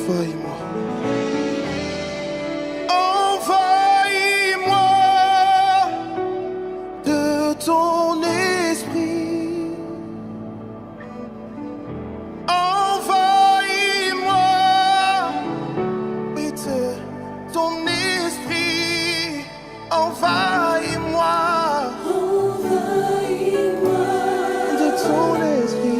envahis-moi. Envahis-moi de ton esprit. Envahis-moi, oui, de ton esprit. Envahis-moi. Envahis-moi de ton esprit.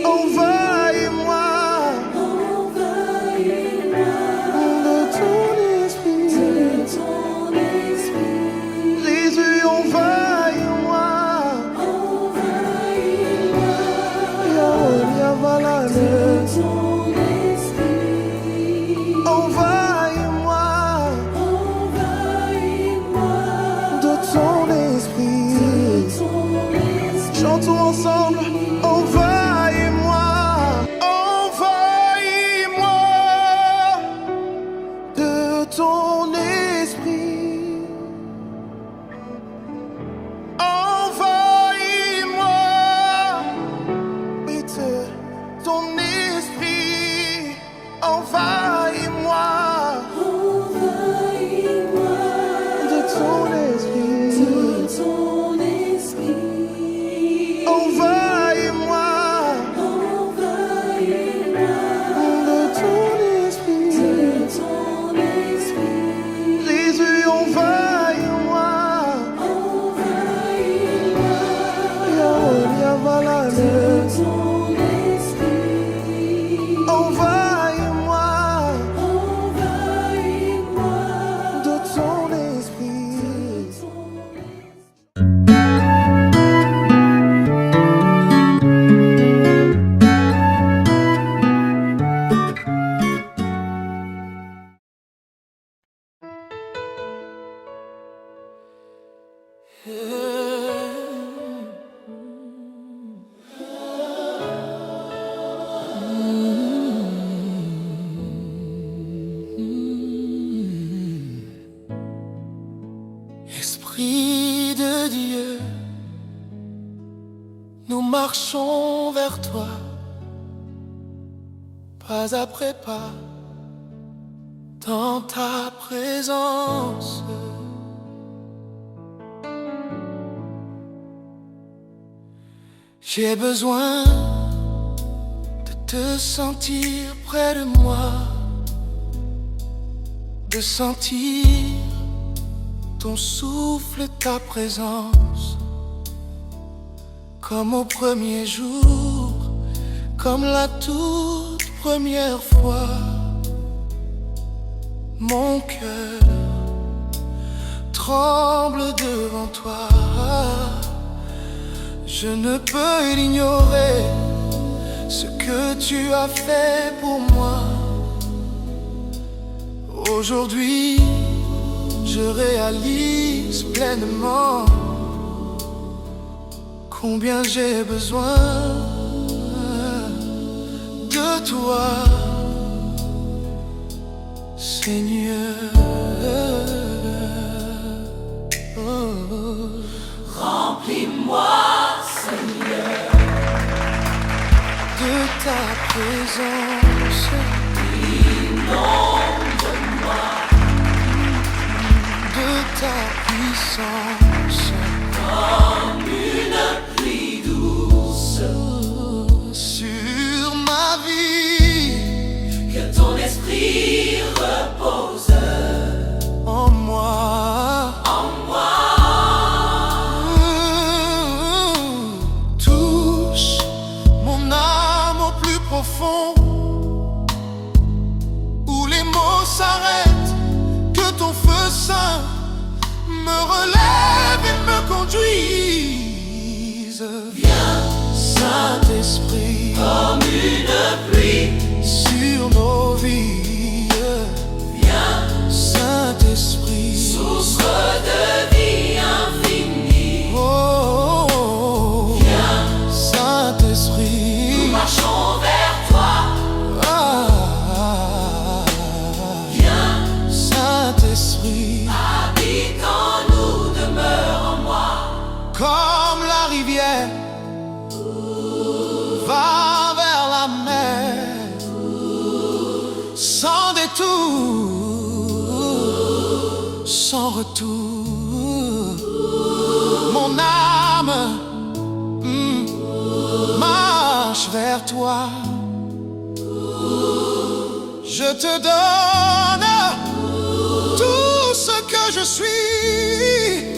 Envahis-moi. Envahis-moi De ton esprit. Jésus, envahis-moi. Envahis-moi Yaonia Valane. ton esprit. Envahis-moi de ton esprit. Chantons ensemble. Envahis-moi. Envahis-moi de ton esprit. Envahis-moi, oui, de ton esprit. Envahis-moi de ton esprit. Envahis-moi de ton esprit. Jésus, envahis-moi. Yaonia Valane. Envahis-moi de ton esprit. Esprit de Dieu, nous marchons vers toi, pas après pas, dans ta présence. J'ai besoin de te sentir près de moi, de sentir ton souffle et ta présence, comme au premier jour, comme la toute première fois. Mon cœur tremble devant toi. Je ne peux l'ignorer, ce que tu as fait pour moi. Aujourd'hui, je réalise pleinement combien j'ai besoin de toi, Seigneur. Remplis-moi, Seigneur, de ta présence. inonde-moi De ta puissance, comme une pluie douce sur ma vie, que ton esprit repose en moi. en moi. Touche mon âme au plus profond, où les mots s'arrêtent, que ton feu saint me relève et me conduise. Viens Saint-Esprit, comme une pluie. sur nos vies. Viens Saint-Esprit, source de vie infinie. oh, oh, oh. Viens, Saint-Esprit, nous marchons vers toi. Viens, Saint-Esprit, habite en nous, demeure en moi. comme la rivière va vers la sans retour. Mon âme marche vers toi. Je te donne tout ce que je suis.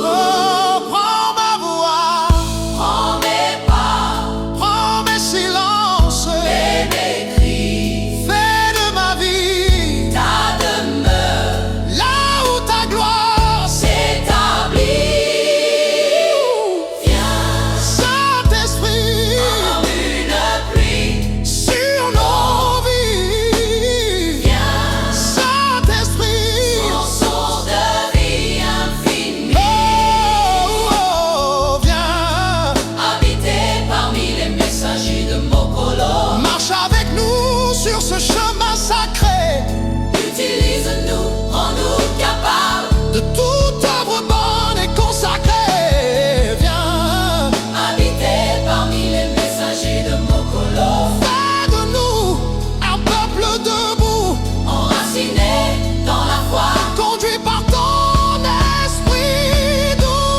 Oh, prends ma voix, Prends mes pas, prends mes silences, et mes cris, fais de ma vie ta demeure là où ta gloire s'établit. Viens Saint-Esprit comme une pluie, sur nos vies. viens Saint-Esprit, chanson de vie infinie. oh, oh, viens, Habiter parmi les messagers de Mokolo. marche avec nous sur ce chemin sacré. Utilise-nous, rends-nous capables. De toute œuvre bonne et consacrée, viens, Habiter parmi les messagers de Mokolo. fais de nous un peuple debout, Enraciné dans la foi, conduit par ton esprit doux.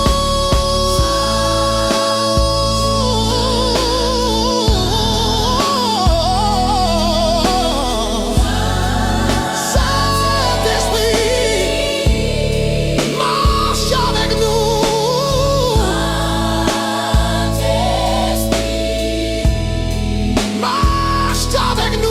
Saint-Esprit, marche avec nous. Marche avec nous.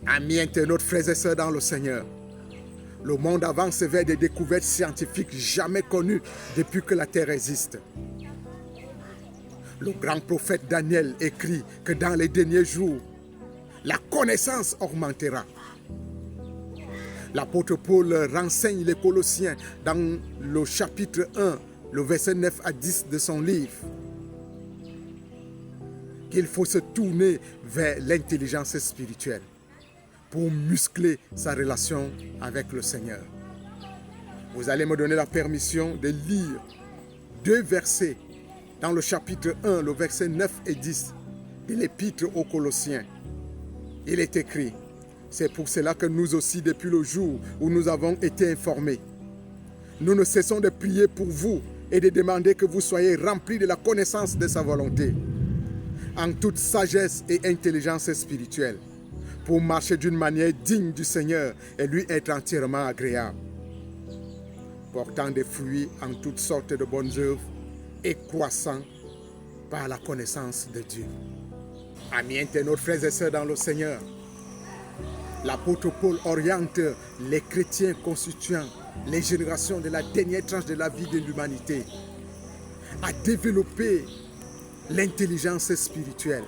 Amis internautes, frères et sœurs dans le Seigneur, le monde avance vers des découvertes scientifiques jamais connues depuis que la Terre existe. Le grand prophète Daniel écrit que dans les derniers jours, la connaissance augmentera. L'apôtre Paul renseigne les Colossiens dans le chapitre 1, le verset 9 à 10 de son livre, qu'il faut se tourner vers l'intelligence spirituelle pour muscler sa relation avec le Seigneur. Vous allez me donner la permission de lire 2 versets dans le chapitre 1, le verset 9 et 10 de l'épître aux Colossiens. Il est écrit: c'est pour cela que nous aussi, depuis le jour où nous avons été informés, nous ne cessons de prier pour vous et de demander que vous soyez remplis de la connaissance de sa volonté, en toute sagesse et intelligence spirituelle, pour marcher d'une manière digne du Seigneur et lui être entièrement agréable, portant des fruits en toutes sortes de bonnes œuvres et croissant par la connaissance de Dieu. Amis internautes, frères et sœurs dans le Seigneur, l'apôtre Paul oriente les chrétiens constituant les générations de la dernière tranche de la vie de l'humanité à développer l'intelligence spirituelle.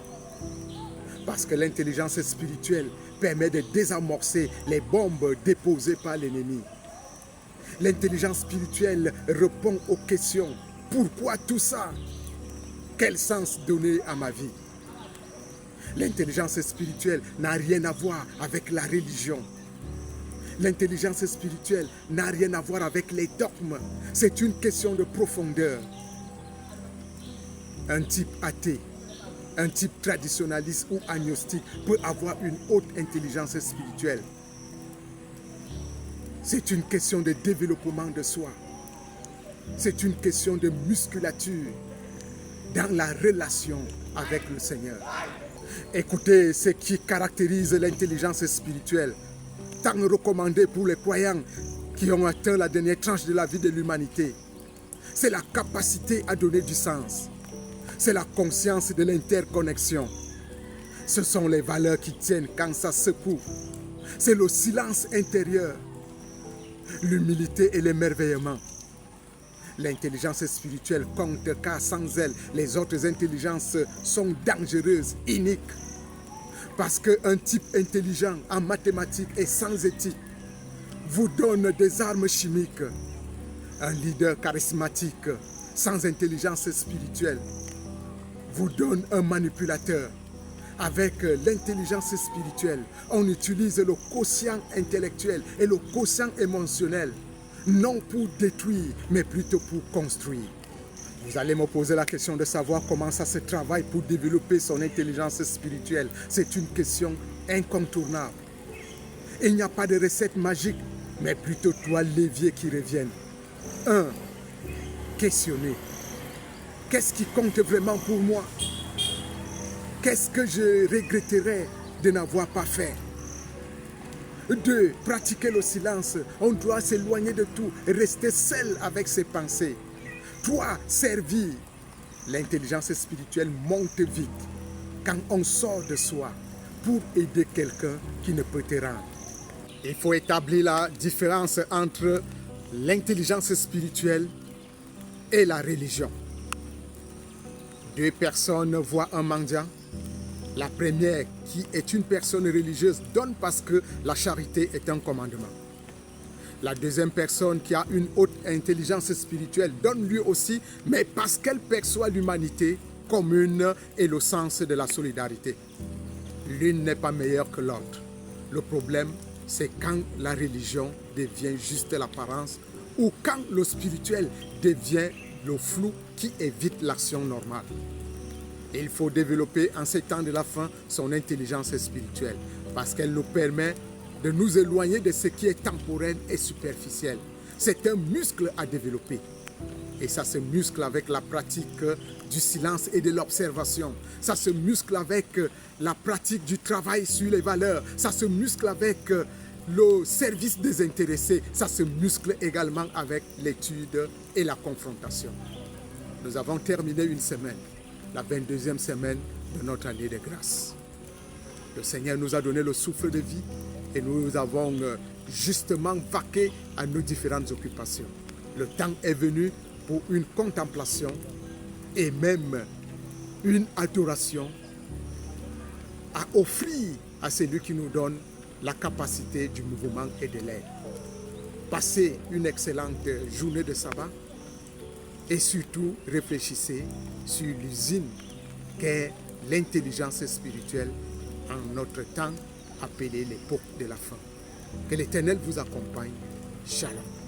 Parce que l'intelligence spirituelle permet de désamorcer les bombes déposées par l'ennemi. L'intelligence spirituelle répond aux questions: pourquoi tout ça? Quel sens donner à ma vie? L'intelligence spirituelle n'a rien à voir avec la religion. L'intelligence spirituelle n'a rien à voir avec les dogmes. C'est une question de profondeur. Un type athée, un type traditionnaliste ou agnostique peut avoir une haute intelligence spirituelle. C'est une question de développement de soi. C'est une question de musculature dans la relation avec le Seigneur. Écoutez ce qui caractérise l'intelligence spirituelle, tant recommandée pour les croyants qui ont atteint la dernière tranche de la vie de l'humanité. C'est la capacité à donner du sens. C'est la conscience de l'interconnexion. Ce sont les valeurs qui tiennent quand ça secoue. C'est le silence intérieur, l'humilité et l'émerveillement. L'intelligence spirituelle compte car sans elle, les autres intelligences sont dangereuses, iniques. Parce qu'un type intelligent en mathématiques et sans éthique vous donne des armes chimiques. Un leader charismatique sans intelligence spirituelle vous donne un manipulateur. Avec l'intelligence spirituelle, on utilise le quotient intellectuel et le quotient émotionnel, non pour détruire, mais plutôt pour construire. Vous allez me poser la question de savoir comment ça se travaille pour développer son intelligence spirituelle. C'est une question incontournable. Il n'y a pas de recette magique, mais plutôt trois leviers qui reviennent. 1. Questionner. Qu'est-ce qui compte vraiment pour moi? Qu'est-ce que je regretterais de n'avoir pas fait? 2. Pratiquer le silence. On doit s'éloigner de tout et rester seul avec ses pensées. 3. Servir. L'intelligence spirituelle monte vite quand on sort de soi pour aider quelqu'un qui ne peut te rendre. Il faut établir la différence entre l'intelligence spirituelle et la religion. 2 personnes voient un mendiant. La première, qui est une personne religieuse, donne parce que la charité est un commandement. La deuxième personne, qui a une haute intelligence spirituelle, donne lui aussi, mais parce qu'elle perçoit l'humanité commune et le sens de la solidarité. L'une n'est pas meilleure que l'autre. Le problème, c'est quand la religion devient juste l'apparence ou quand le spirituel devient le flou qui évite l'action normale. Il faut développer en ces temps de la fin son intelligence spirituelle parce qu'elle nous permet de nous éloigner de ce qui est temporel et superficiel. C'est un muscle à développer. Et ça se muscle avec la pratique du silence et de l'observation. Ça se muscle avec la pratique du travail sur les valeurs. Ça se muscle avec le service désintéressé. Ça se muscle également avec l'étude et la confrontation. Nous avons terminé une semaine, la 22e semaine de notre année de grâce. Le Seigneur nous a donné le souffle de vie et nous avons justement vaqué à nos différentes occupations. Le temps est venu pour une contemplation et même une adoration à offrir à celui qui nous donne la capacité du mouvement et de l'aide. Passez une excellente journée de sabbat et surtout réfléchissez sur l'usine qu'est l'intelligence spirituelle en notre temps appelée l'époque de la fin. Que l'Éternel vous accompagne. Shalom.